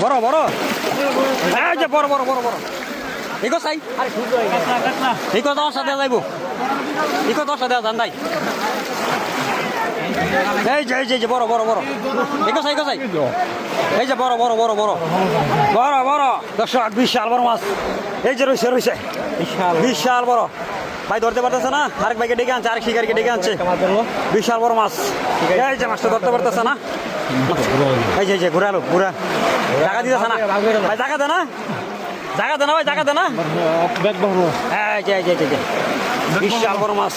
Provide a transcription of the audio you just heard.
বড় বড় এই যে বড় বড় বড় বড় ইকো চাই ইকো 10 দেওয়া যাইব ইকো 10 দেওয়া যান তাই এই যে এই যে বড় বড় বড় ইকো চাই এই যে বড় বড় বড় বড় বড় বড় দর্শক বিশাল বড় মাছ এই যে রয়েছে রয়েছে বিশাল বড় ভাই ধরতে পারতেছে না আরেক ভাইকে ডেকে আনছে আরেক শিকারকে ডেকে আনছে বিশাল বড় মাছ এই যে মাছটা ধরতে পারতেছে না এই যে ঘুরালো ঘুরা জায়গা দিতেছে না ভাই জায়গা দে না জায়গা দে না ভাই জায়গা দে না এই যে বিশাল বড় মাছ